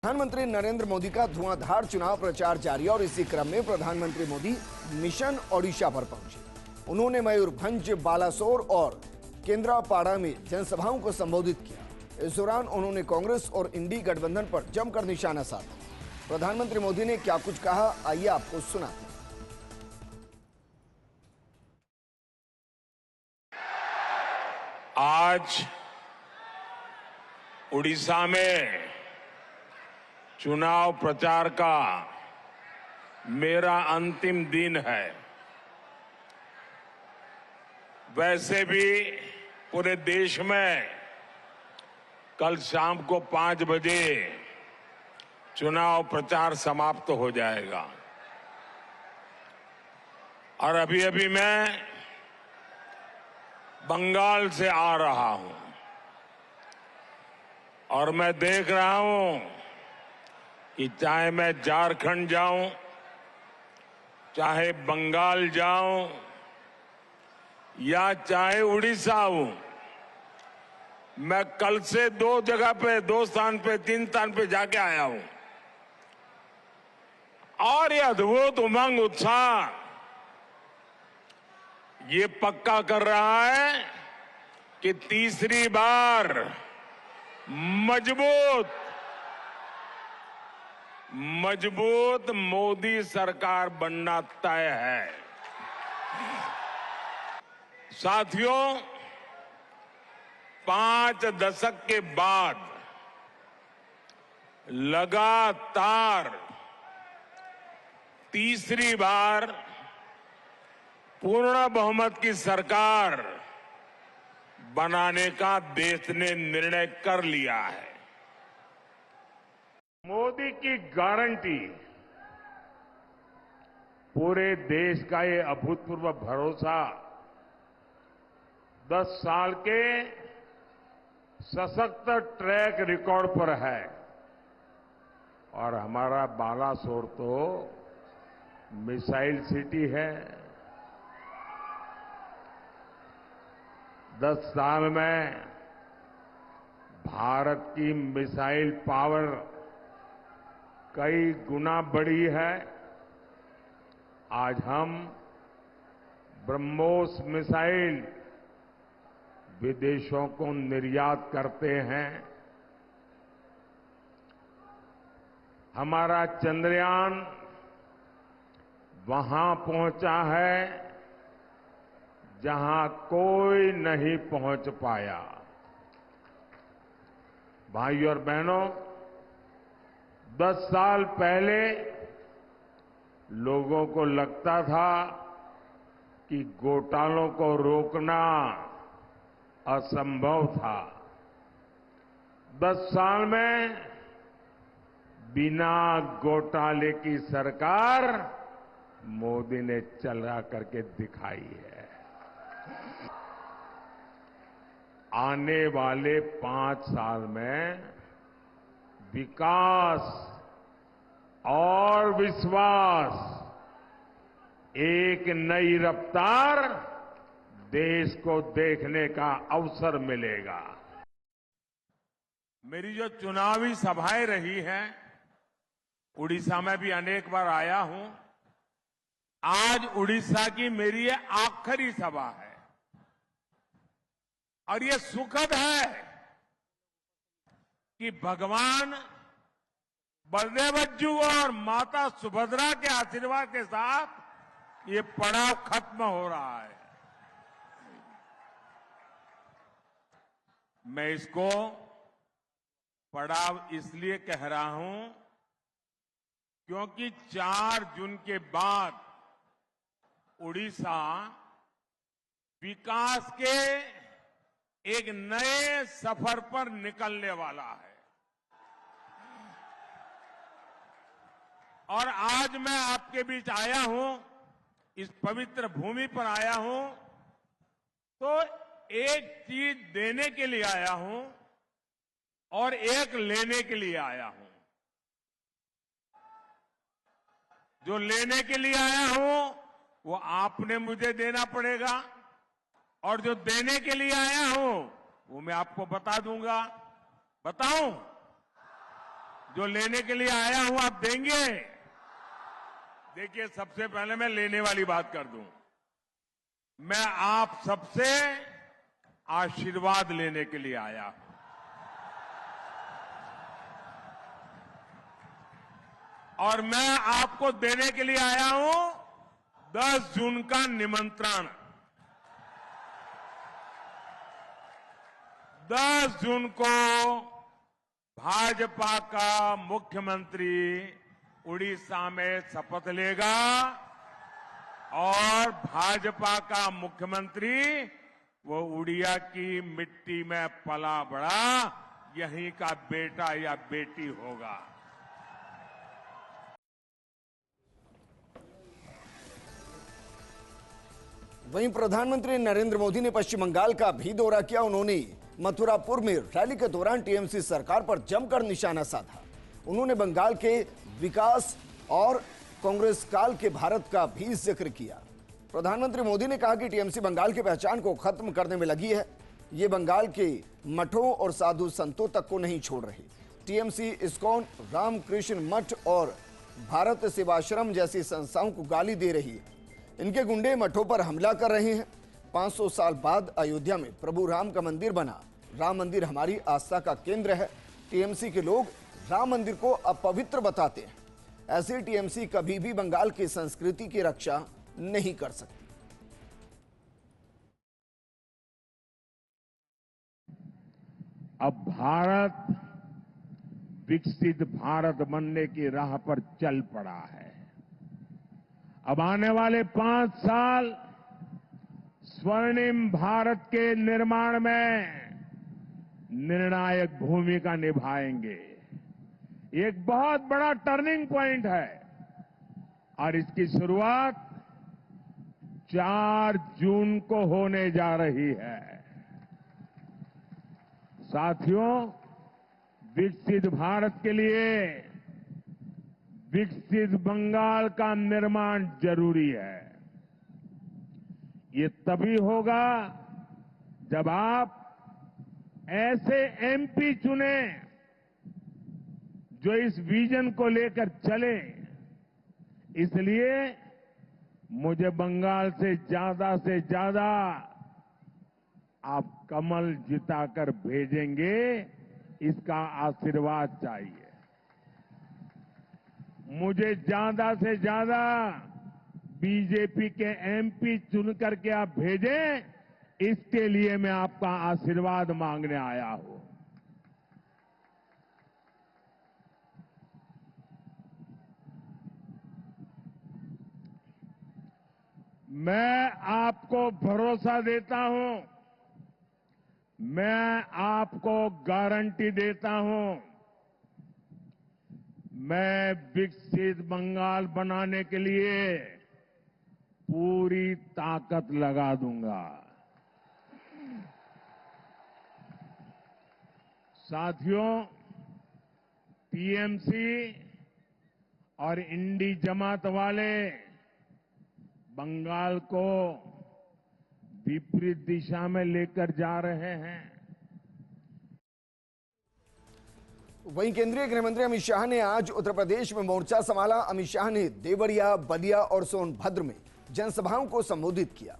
प्रधानमंत्री नरेंद्र मोदी का धुआंधार चुनाव प्रचार जारी और इसी क्रम में प्रधानमंत्री मोदी मिशन ओडिशा पर पहुंचे। उन्होंने मयूरभंज, बालासोर और केंद्रापाड़ा में जनसभाओं को संबोधित किया। इस दौरान उन्होंने कांग्रेस और इंडी गठबंधन पर जमकर निशाना साधा। प्रधानमंत्री मोदी ने क्या कुछ कहा, आइए आपको सुनाते हैं। आज उड़ीसा में चुनाव प्रचार का मेरा अंतिम दिन है। वैसे भी पूरे देश में कल शाम को 5 बजे चुनाव प्रचार समाप्त हो जाएगा और अभी मैं बंगाल से आ रहा हूं और मैं देख रहा हूं कि चाहे मैं झारखंड जाऊं, चाहे बंगाल जाऊं या चाहे उड़ीसा आऊं, मैं कल से 2 जगह पे, 2 स्थान पे, 3 स्थान पे जाके आया हूं और ये अद्भुत उमंग, उत्साह ये पक्का कर रहा है कि तीसरी बार मजबूत मोदी सरकार बनना तय है। साथियों, 5 दशक के बाद लगातार तीसरी बार पूर्ण बहुमत की सरकार बनाने का देश ने निर्णय कर लिया है। मोदी की गारंटी, पूरे देश का ये अभूतपूर्व भरोसा 10 साल के सशक्त ट्रैक रिकॉर्ड पर है और हमारा बालासोर तो मिसाइल सिटी है। 10 साल में भारत की मिसाइल पावर कई गुना बढ़ी है। आज हम ब्रह्मोस मिसाइल विदेशों को निर्यात करते हैं। हमारा चंद्रयान वहां पहुंचा है जहां कोई नहीं पहुंच पाया। भाइयों और बहनों, 10 साल पहले लोगों को लगता था कि घोटालों को रोकना असंभव था। 10 साल में बिना घोटाले की सरकार मोदी ने चला करके दिखाई है। आने वाले 5 साल में विकास और विश्वास, एक नई रफ्तार देश को देखने का अवसर मिलेगा। मेरी जो चुनावी सभाएं रही हैं, उड़ीसा में भी अनेक बार आया हूं। आज उड़ीसा की मेरी ये आखिरी सभा है और ये सुखद है कि भगवान बलदेवज्जू और माता सुभद्रा के आशीर्वाद के साथ ये पड़ाव खत्म हो रहा है। मैं इसको पड़ाव इसलिए कह रहा हूं क्योंकि 4 जून के बाद उड़ीसा विकास के एक नए सफर पर निकलने वाला है और आज मैं आपके बीच आया हूं, इस पवित्र भूमि पर आया हूं, तो एक चीज देने के लिए आया हूं और एक लेने के लिए आया हूं। जो लेने के लिए आया हूं वो आपने मुझे देना पड़ेगा और जो देने के लिए आया हूं वो मैं आपको बता दूंगा। बताऊं? जो लेने के लिए आया हूं आप देंगे? देखिए, सबसे पहले मैं लेने वाली बात कर दूं। मैं आप सबसे आशीर्वाद लेने के लिए आया हूं। और मैं आपको देने के लिए आया हूं 10 जून का निमंत्रण। 10 जून को भाजपा का मुख्यमंत्री उड़ीसा में शपथ लेगा और भाजपा का मुख्यमंत्री वो उड़िया की मिट्टी में पला बड़ा यहीं का बेटा या बेटी होगा। वहीं प्रधानमंत्री नरेंद्र मोदी ने पश्चिम बंगाल का भी दौरा किया। उन्होंने मथुरापुर में रैली के दौरान टीएमसी सरकार पर जमकर निशाना साधा। उन्होंने बंगाल के विकास और कांग्रेस काल के भारत का भी जिक्र किया। प्रधानमंत्री मोदी ने कहा कि टीएमसी बंगाल की पहचान को खत्म करने में लगी है। ये बंगाल के मठों और साधु संतों तक को नहीं छोड़ रही। टीएमसी इस्कॉन, रामकृष्ण मठ और भारत सेवाश्रम जैसी संस्थाओं को गाली दे रही है। इनके गुंडे मठों पर हमला कर रहे हैं। 500 साल बाद अयोध्या में प्रभु राम का मंदिर बना। राम मंदिर हमारी आस्था का केंद्र है। टीएमसी के लोग राम मंदिर को अपवित्र बताते हैं। ऐसे टीएमसी कभी भी बंगाल की संस्कृति की रक्षा नहीं कर सकती। अब भारत विकसित भारत बनने की राह पर चल पड़ा है। अब आने वाले 5 साल स्वर्णिम भारत के निर्माण में निर्णायक भूमिका निभाएंगे। एक बहुत बड़ा टर्निंग पॉइंट है और इसकी शुरुआत 4 जून को होने जा रही है। साथियों, विकसित भारत के लिए विकसित बंगाल का निर्माण जरूरी है। ये तभी होगा जब आप ऐसे एमपी चुने जो इस विजन को लेकर चले। इसलिए मुझे बंगाल से ज्यादा आप कमल जिताकर भेजेंगे, इसका आशीर्वाद चाहिए। मुझे ज्यादा से ज्यादा बीजेपी के एमपी चुन करके आप भेजें, इसके लिए मैं आपका आशीर्वाद मांगने आया हूं। मैं आपको भरोसा देता हूं, मैं आपको गारंटी देता हूं, मैं विकसित बंगाल बनाने के लिए पूरी ताकत लगा दूंगा। साथियों, टीएमसी और इंडी जमात वाले बंगाल को विपरीत दिशा में लेकर जा रहे हैं। वहीं केंद्रीय गृह मंत्री अमित शाह ने आज उत्तर प्रदेश में मोर्चा संभाला। अमित शाह ने देवरिया, बलिया और सोनभद्र में जनसभाओं को संबोधित किया।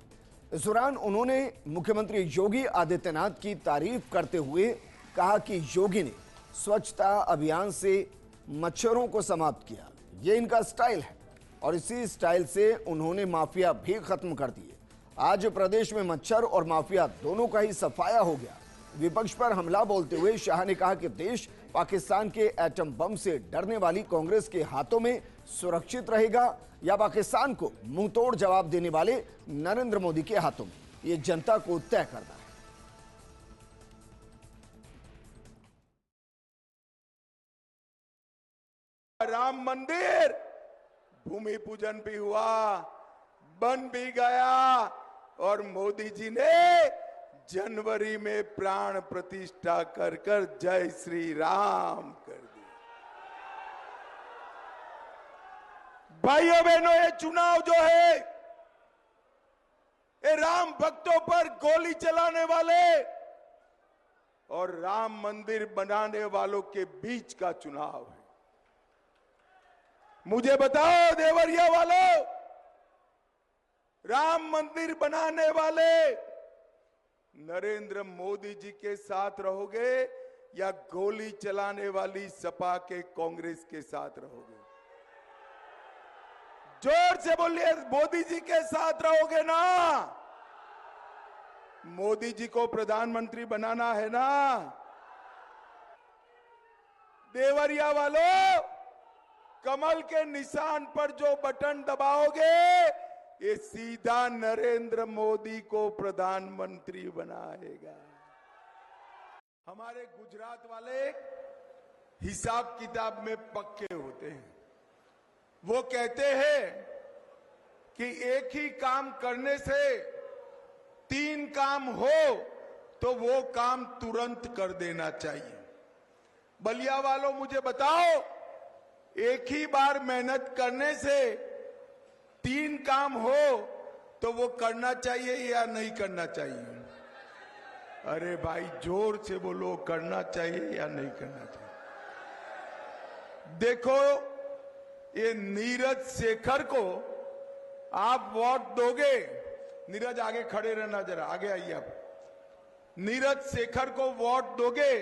इस दौरान उन्होंने मुख्यमंत्री योगी आदित्यनाथ की तारीफ करते हुए कहा कि योगी ने स्वच्छता अभियान से मच्छरों को समाप्त किया। ये इनका स्टाइल है और इसी स्टाइल से उन्होंने माफिया भी खत्म कर दिए। आज प्रदेश में मच्छर और माफिया दोनों का ही सफाया हो गया। विपक्ष पर हमला बोलते हुए शाह ने कहा कि देश पाकिस्तान के एटम बम से डरने वाली कांग्रेस के हाथों में सुरक्षित रहेगा या पाकिस्तान को मुंहतोड़ जवाब देने वाले नरेंद्र मोदी के हाथों में, ये जनता को तय करना है। राम मंदिर भूमि पूजन भी हुआ, बन भी गया और मोदी जी ने जनवरी में प्राण प्रतिष्ठा कर जय श्री राम कर दी। भाइयों बहनों, ये चुनाव जो है ये राम भक्तों पर गोली चलाने वाले और राम मंदिर बनाने वालों के बीच का चुनाव है। मुझे बताओ देवरिया वालों, राम मंदिर बनाने वाले नरेंद्र मोदी जी के साथ रहोगे या गोली चलाने वाली सपा के कांग्रेस के साथ रहोगे? जोर से बोलिए, मोदी जी के साथ रहोगे ना? मोदी जी को प्रधानमंत्री बनाना है ना? देवरिया वालों, कमल के निशान पर जो बटन दबाओगे ये सीधा नरेंद्र मोदी को प्रधानमंत्री बनाएगा। हमारे गुजरात वाले हिसाब किताब में पक्के होते हैं। वो कहते हैं कि एक ही काम करने से 3 काम हो तो वो काम तुरंत कर देना चाहिए। बलिया वालों, मुझे बताओ, एक ही बार मेहनत करने से 3 काम हो तो वो करना चाहिए या नहीं करना चाहिए? अरे भाई जोर से बोलो, करना चाहिए या नहीं करना चाहिए? देखो, ये नीरज शेखर को आप वोट दोगे, नीरज आगे खड़े रहना, जरा आगे आइए आप। नीरज शेखर को वोट दोगे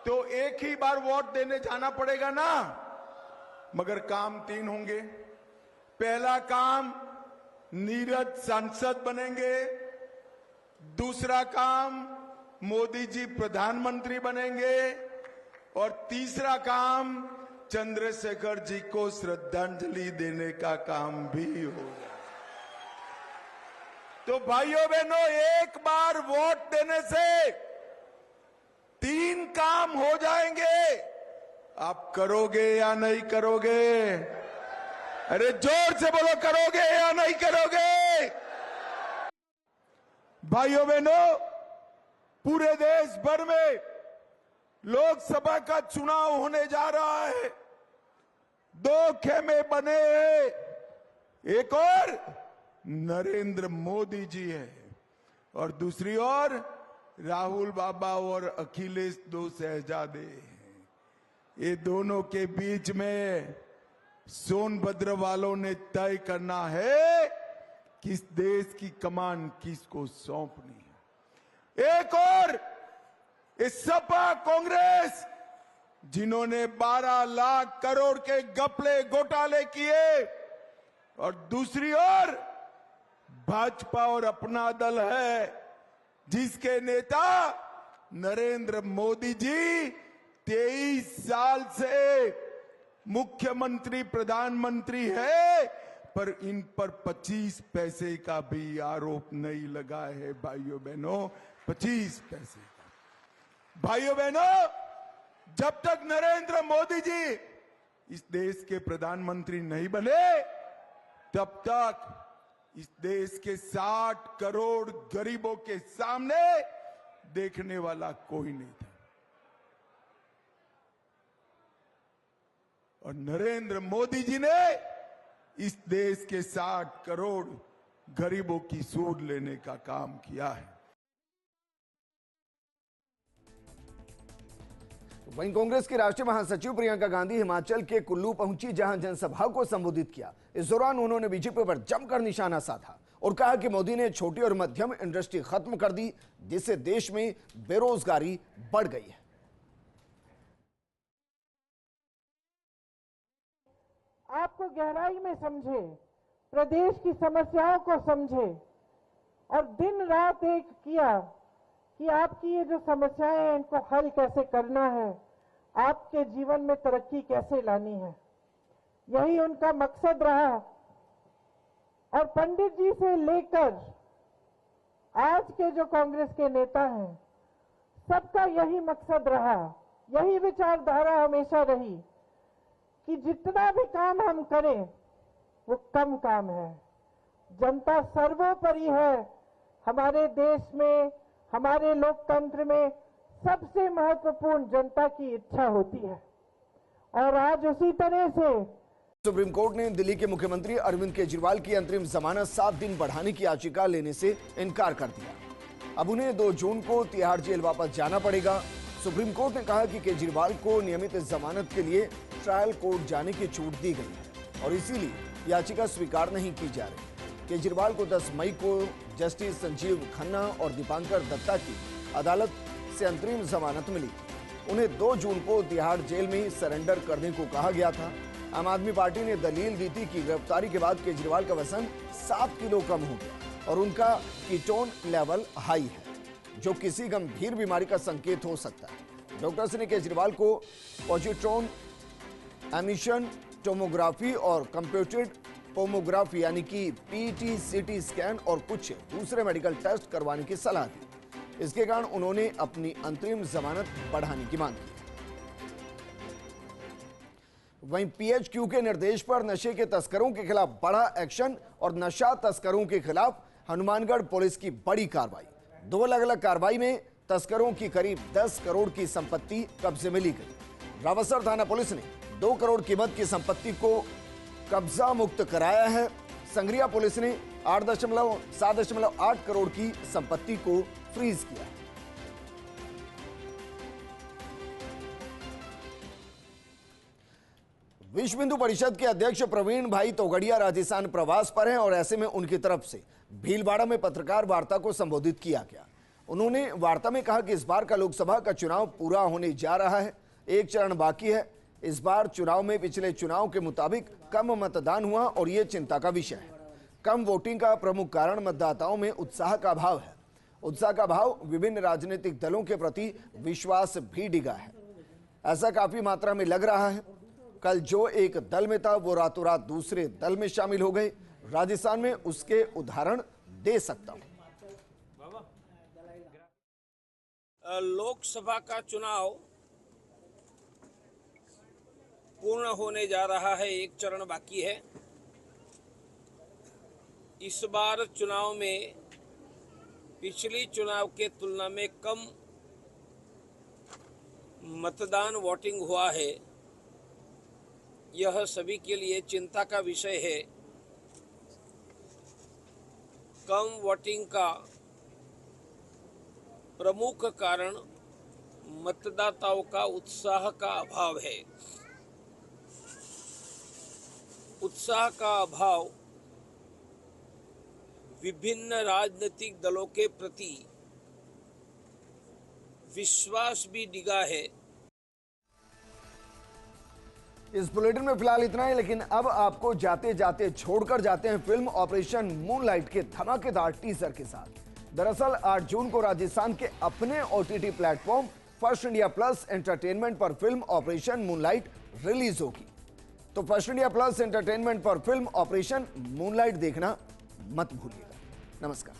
तो एक ही बार वोट देने जाना पड़ेगा ना, मगर काम 3 होंगे। पहला काम, नीरज सांसद बनेंगे। दूसरा काम, मोदी जी प्रधानमंत्री बनेंगे। और तीसरा काम, चंद्रशेखर जी को श्रद्धांजलि देने का काम भी होगा। तो भाइयों बहनों, एक बार वोट देने से 3 काम हो जाएंगे। आप करोगे या नहीं करोगे? अरे जोर से बोलो, करोगे या नहीं करोगे? भाइयों बहनों, पूरे देश भर में लोकसभा का चुनाव होने जा रहा है। 2 खेमे बने हैं, एक और नरेंद्र मोदी जी है और दूसरी ओर राहुल बाबा और अखिलेश 2 शहजादे हैं। ये दोनों के बीच में सोनभद्र वालों ने तय करना है किस देश की कमान किसको सौंपनी है। एक और इस सपा कांग्रेस, जिन्होंने 12 लाख करोड़ के घपले घोटाले किए, और दूसरी ओर भाजपा और अपना दल है, जिसके नेता नरेंद्र मोदी जी 23 साल से मुख्यमंत्री प्रधानमंत्री है, पर इन पर 25 पैसे का भी आरोप नहीं लगा है। भाइयों बहनों, 25 पैसे का। भाइयों बहनों, जब तक नरेंद्र मोदी जी इस देश के प्रधानमंत्री नहीं बने, तब तक इस देश के 60 करोड़ गरीबों के सामने देखने वाला कोई नहीं था। और नरेंद्र मोदी जी ने इस देश के 60 करोड़ गरीबों की सूद लेने का काम किया है। वहीं कांग्रेस की राष्ट्रीय महासचिव प्रियंका गांधी हिमाचल के कुल्लू पहुंची, जहां जनसभा को संबोधित किया। इस दौरान उन्होंने बीजेपी पर जमकर निशाना साधा और कहा कि मोदी ने छोटी और मध्यम इंडस्ट्री खत्म कर दी, जिससे देश में बेरोजगारी बढ़ गई है। आपको गहराई में समझे, प्रदेश की समस्याओं को समझे और दिन रात एक किया कि आपकी ये जो समस्याएं हैं, इनको हल कैसे करना है, आपके जीवन में तरक्की कैसे लानी है, यही उनका मकसद रहा। और पंडित जी से लेकर आज के जो कांग्रेस के नेता हैं, सबका यही मकसद रहा, यही विचारधारा हमेशा रही कि जितना भी काम हम करें वो कम काम है। जनता सर्वोपरि है। हमारे देश में, हमारे लोकतंत्र में सबसे महत्वपूर्ण जनता की इच्छा होती है। और आज उसी तरह से सुप्रीम कोर्ट ने दिल्ली के मुख्यमंत्री अरविंद केजरीवाल की अंतरिम जमानत 7 दिन बढ़ाने की याचिका लेने से इनकार कर दिया। अब उन्हें 2 जून को तिहाड़ जेल वापस जाना पड़ेगा। सुप्रीम कोर्ट ने कहा कि केजरीवाल को नियमित जमानत के लिए ट्रायल कोर्ट जाने की छूट दी गई है और इसीलिए याचिका स्वीकार नहीं की जा रही। केजरीवाल को 10 मई को जस्टिस संजीव खन्ना और दीपांकर दत्ता की अदालत से अंतरिम जमानत मिली। उन्हें 2 जून को तिहाड़ जेल में सरेंडर करने को कहा गया था। आम आदमी पार्टी ने दलील दी थी कि गिरफ्तारी के बाद केजरीवाल का वजन 7 किलो कम हो गया और उनका कीटोन लेवल हाई है, जो किसी गंभीर बीमारी का संकेत हो सकता है। डॉक्टर्स ने केजरीवाल को पॉजिट्रॉन एमिशन टोमोग्राफी और कंप्यूटेड टोमोग्राफी यानी कि पीटी सीटी स्कैन और कुछ दूसरे मेडिकल टेस्ट करवाने की सलाह दी। इसके कारण उन्होंने अपनी अंतरिम जमानत बढ़ाने की मांग की। वहीं पीएचक्यू के निर्देश पर नशे के तस्करों के खिलाफ बड़ा एक्शन और नशा तस्करों के खिलाफ हनुमानगढ़ पुलिस की बड़ी कार्रवाई। 2 अलग-अलग कार्रवाई में तस्करों की करीब 10 करोड़ की संपत्ति कब्जे में ली गई। रावतसर थाना पुलिस ने 2 करोड़ कीमत की संपत्ति को कब्जा मुक्त कराया है। संग्रिया पुलिस ने 7.8 करोड़ की संपत्ति को फ्रीज किया। विश्व हिंदू परिषद के अध्यक्ष प्रवीण भाई तोगड़िया राजस्थान प्रवास पर हैं और ऐसे में उनकी तरफ से भीलवाड़ा में पत्रकार वार्ता को संबोधित किया गया। उन्होंने वार्ता में कहा कि इस बार का लोकसभा का चुनाव पूरा होने जा रहा है, एक चरण बाकी है। इस बार चुनाव में पिछले चुनाव के मुताबिक कम मतदान हुआ और ये चिंता का विषय है। कम वोटिंग का प्रमुख कारण मतदाताओं में उत्साह का अभाव है। उत्साह का अभाव विभिन्न राजनीतिक दलों के प्रति विश्वास भी डिगा है। ऐसा काफी मात्रा में लग रहा है। कल जो एक दल में था वो रातों रात दूसरे दल में शामिल हो गए। राजस्थान में उसके उदाहरण दे सकता हूं। लोकसभा का चुनाव पूर्ण होने जा रहा है, एक चरण बाकी है। इस बार चुनाव में पिछली चुनाव के तुलना में कम मतदान वोटिंग हुआ है। यह सभी के लिए चिंता का विषय है। कम वोटिंग का प्रमुख कारण मतदाताओं का उत्साह का अभाव है। उत्साह का अभाव विभिन्न राजनीतिक दलों के प्रति विश्वास भी डिगा है। इस बुलेटिन में फिलहाल इतना ही, लेकिन अब आपको जाते जाते छोड़कर जाते हैं फिल्म ऑपरेशन मूनलाइट के धमाकेदार टीजर के साथ। दरअसल 8 जून को राजस्थान के अपने OTT platform first India plus entertainment पर फिल्म ऑपरेशन मूनलाइट रिलीज होगी। तो फर्स्ट इंडिया प्लस एंटरटेनमेंट पर फिल्म ऑपरेशन मूनलाइट देखना मत भूलिएगा। नमस्कार।